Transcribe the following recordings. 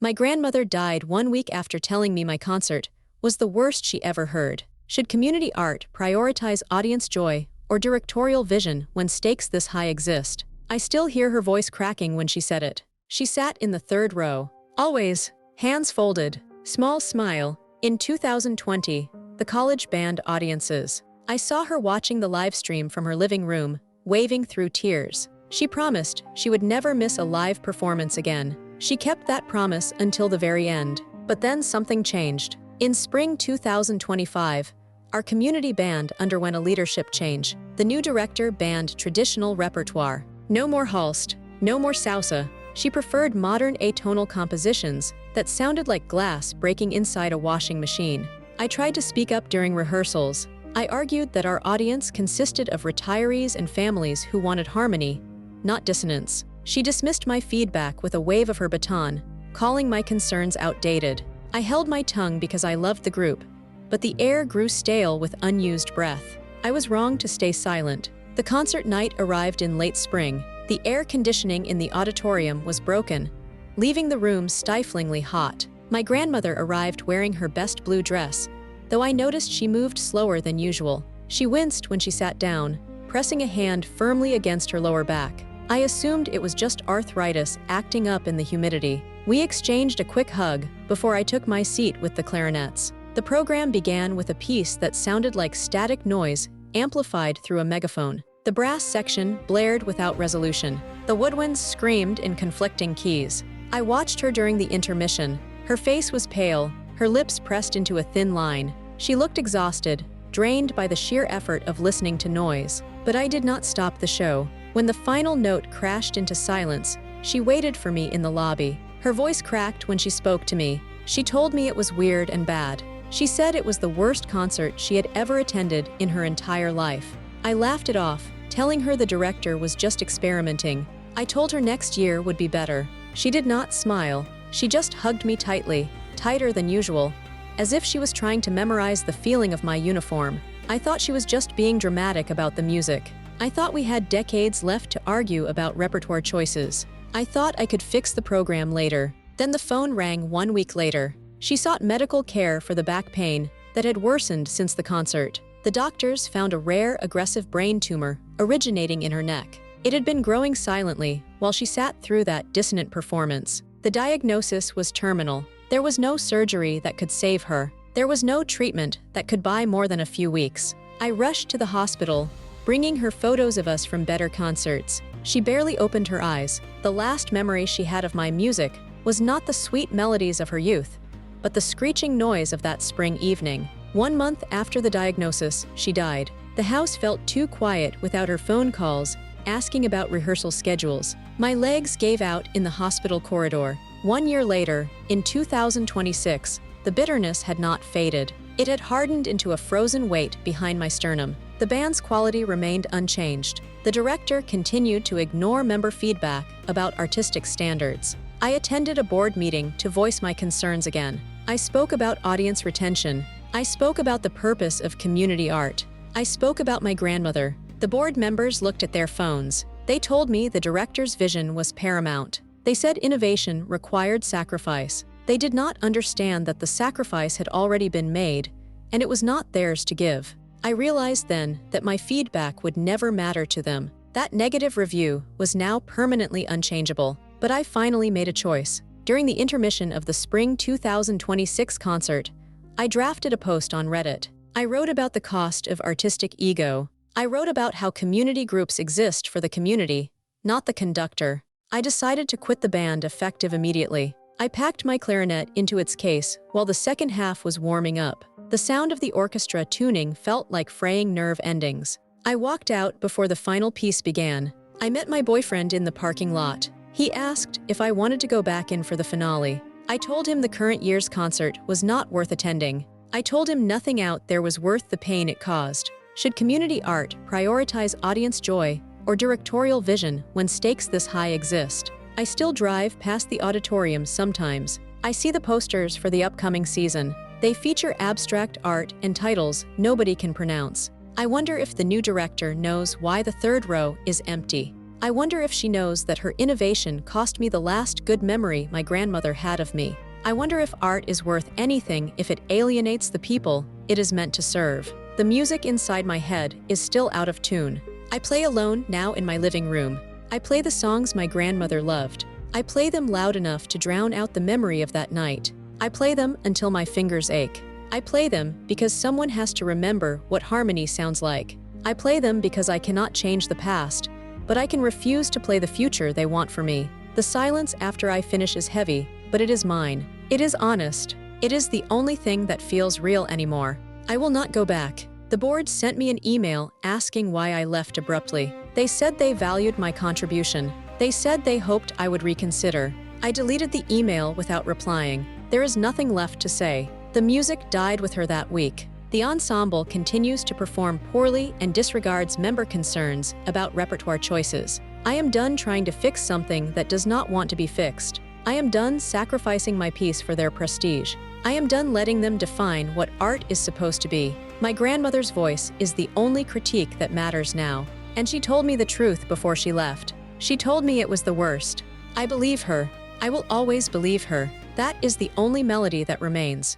My grandmother died 1 week after telling me my concert was the worst she ever heard. Should community art prioritize audience joy or directorial vision when stakes this high exist? I still hear her voice cracking when she said it. She sat in the third row, always, hands folded, small smile. In 2020, the college band audiences. I saw her watching the live stream from her living room, waving through tears. She promised she would never miss a live performance again. She kept that promise until the very end. But then something changed. In spring 2025, our community band underwent a leadership change. The new director banned traditional repertoire. No more Halst, no more salsa. She preferred modern atonal compositions that sounded like glass breaking inside a washing machine. I tried to speak up during rehearsals. I argued that our audience consisted of retirees and families who wanted harmony, not dissonance. She dismissed my feedback with a wave of her baton, calling my concerns outdated. I held my tongue because I loved the group, but the air grew stale with unused breath. I was wrong to stay silent. The concert night arrived in late spring. The air conditioning in the auditorium was broken, leaving the room stiflingly hot. My grandmother arrived wearing her best blue dress, though I noticed she moved slower than usual. She winced when she sat down, pressing a hand firmly against her lower back. I assumed it was just arthritis acting up in the humidity. We exchanged a quick hug before I took my seat with the clarinets. The program began with a piece that sounded like static noise amplified through a megaphone. The brass section blared without resolution. The woodwinds screamed in conflicting keys. I watched her during the intermission. Her face was pale, her lips pressed into a thin line. She looked exhausted, drained by the sheer effort of listening to noise. But I did not stop the show. When the final note crashed into silence, she waited for me in the lobby. Her voice cracked when she spoke to me. She told me it was weird and bad. She said it was the worst concert she had ever attended in her entire life. I laughed it off, telling her the director was just experimenting. I told her next year would be better. She did not smile. She just hugged me tightly, tighter than usual, as if she was trying to memorize the feeling of my uniform. I thought she was just being dramatic about the music. I thought we had decades left to argue about repertoire choices. I thought I could fix the program later. Then the phone rang 1 week later. She sought medical care for the back pain that had worsened since the concert. The doctors found a rare, aggressive brain tumor originating in her neck. It had been growing silently while she sat through that dissonant performance. The diagnosis was terminal. There was no surgery that could save her. There was no treatment that could buy more than a few weeks. I rushed to the hospital, bringing her photos of us from better concerts. She barely opened her eyes. The last memory she had of my music was not the sweet melodies of her youth, but the screeching noise of that spring evening. 1 month after the diagnosis, she died. The house felt too quiet without her phone calls, asking about rehearsal schedules. My legs gave out in the hospital corridor. 1 year later, in 2026, the bitterness had not faded. It had hardened into a frozen weight behind my sternum. The band's quality remained unchanged. The director continued to ignore member feedback about artistic standards. I attended a board meeting to voice my concerns again. I spoke about audience retention. I spoke about the purpose of community art. I spoke about my grandmother. The board members looked at their phones. They told me the director's vision was paramount. They said innovation required sacrifice. They did not understand that the sacrifice had already been made, and it was not theirs to give. I realized then that my feedback would never matter to them. That negative review was now permanently unchangeable. But I finally made a choice. During the intermission of the spring 2026 concert, I drafted a post on Reddit. I wrote about the cost of artistic ego. I wrote about how community groups exist for the community, not the conductor. I decided to quit the band effective immediately. I packed my clarinet into its case while the second half was warming up. The sound of the orchestra tuning felt like fraying nerve endings. I walked out before the final piece began. I met my boyfriend in the parking lot. He asked if I wanted to go back in for the finale. I told him the current year's concert was not worth attending. I told him nothing out there was worth the pain it caused. Should community art prioritize audience joy or directorial vision when stakes this high exist? I still drive past the auditorium sometimes. I see the posters for the upcoming season. They feature abstract art and titles nobody can pronounce. I wonder if the new director knows why the third row is empty. I wonder if she knows that her innovation cost me the last good memory my grandmother had of me. I wonder if art is worth anything if it alienates the people it is meant to serve. The music inside my head is still out of tune. I play alone now in my living room. I play the songs my grandmother loved. I play them loud enough to drown out the memory of that night. I play them until my fingers ache. I play them because someone has to remember what harmony sounds like. I play them because I cannot change the past, but I can refuse to play the future they want for me. The silence after I finish is heavy, but it is mine. It is honest. It is the only thing that feels real anymore. I will not go back. The board sent me an email asking why I left abruptly. They said they valued my contribution. They said they hoped I would reconsider. I deleted the email without replying. There is nothing left to say. The music died with her that week. The ensemble continues to perform poorly and disregards member concerns about repertoire choices. I am done trying to fix something that does not want to be fixed. I am done sacrificing my piece for their prestige. I am done letting them define what art is supposed to be. My grandmother's voice is the only critique that matters now. And she told me the truth before she left. She told me it was the worst. I believe her. I will always believe her. That is the only melody that remains.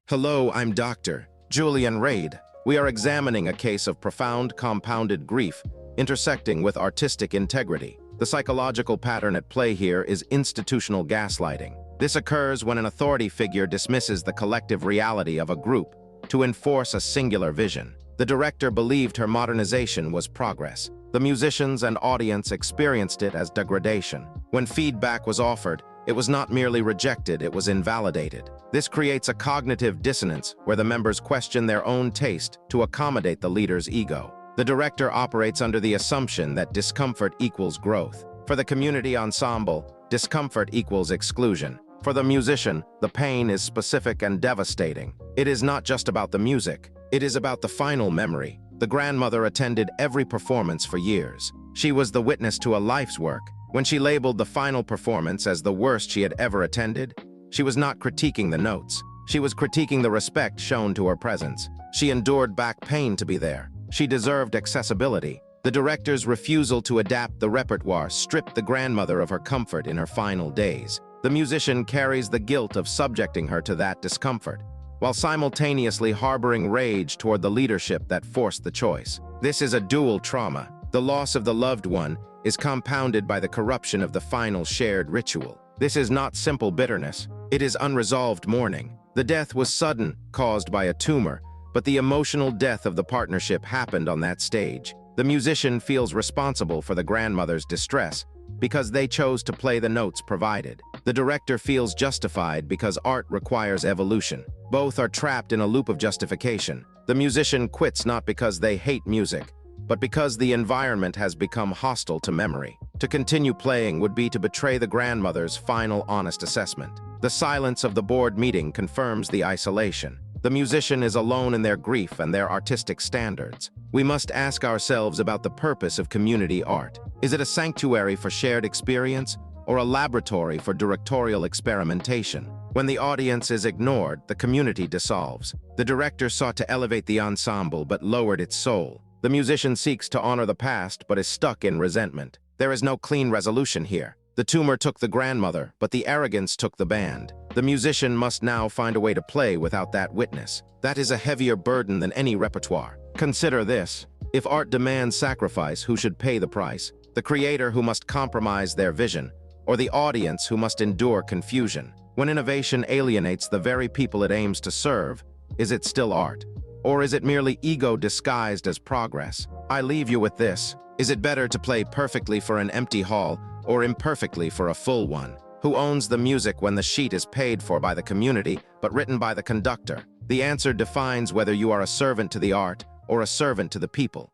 Hello, I'm Dr. Julian Reed. We are examining a case of profound compounded grief intersecting with artistic integrity. The psychological pattern at play here is institutional gaslighting. This occurs when an authority figure dismisses the collective reality of a group to enforce a singular vision. The director believed her modernization was progress. The musicians and audience experienced it as degradation. When feedback was offered, it was not merely rejected, it was invalidated. This creates a cognitive dissonance where the members question their own taste to accommodate the leader's ego. The director operates under the assumption that discomfort equals growth. For the community ensemble, discomfort equals exclusion. For the musician, the pain is specific and devastating. It is not just about the music. It is about the final memory. The grandmother attended every performance for years. She was the witness to a life's work. When she labeled the final performance as the worst she had ever attended, she was not critiquing the notes. She was critiquing the respect shown to her presence. She endured back pain to be there. She deserved accessibility. The director's refusal to adapt the repertoire stripped the grandmother of her comfort in her final days. The musician carries the guilt of subjecting her to that discomfort, while simultaneously harboring rage toward the leadership that forced the choice. This is a dual trauma. The loss of the loved one is compounded by the corruption of the final shared ritual. This is not simple bitterness. It is unresolved mourning. The death was sudden, caused by a tumor, but the emotional death of the partnership happened on that stage. The musician feels responsible for the grandmother's distress because they chose to play the notes provided. The director feels justified because art requires evolution. Both are trapped in a loop of justification. The musician quits not because they hate music, but because the environment has become hostile to memory. To continue playing would be to betray the grandmother's final honest assessment. The silence of the board meeting confirms the isolation. The musician is alone in their grief and their artistic standards. We must ask ourselves about the purpose of community art. Is it a sanctuary for shared experience or a laboratory for directorial experimentation? When the audience is ignored, the community dissolves. The director sought to elevate the ensemble but lowered its soul. The musician seeks to honor the past but is stuck in resentment. There is no clean resolution here. The tumor took the grandmother, but the arrogance took the band. The musician must now find a way to play without that witness. That is a heavier burden than any repertoire. Consider this. If art demands sacrifice, who should pay the price? The creator, who must compromise their vision, or the audience, who must endure confusion? When innovation alienates the very people it aims to serve, is it still art? Or is it merely ego disguised as progress? I leave you with this. Is it better to play perfectly for an empty hall or imperfectly for a full one? Who owns the music when the sheet is paid for by the community but written by the conductor? The answer defines whether you are a servant to the art or a servant to the people.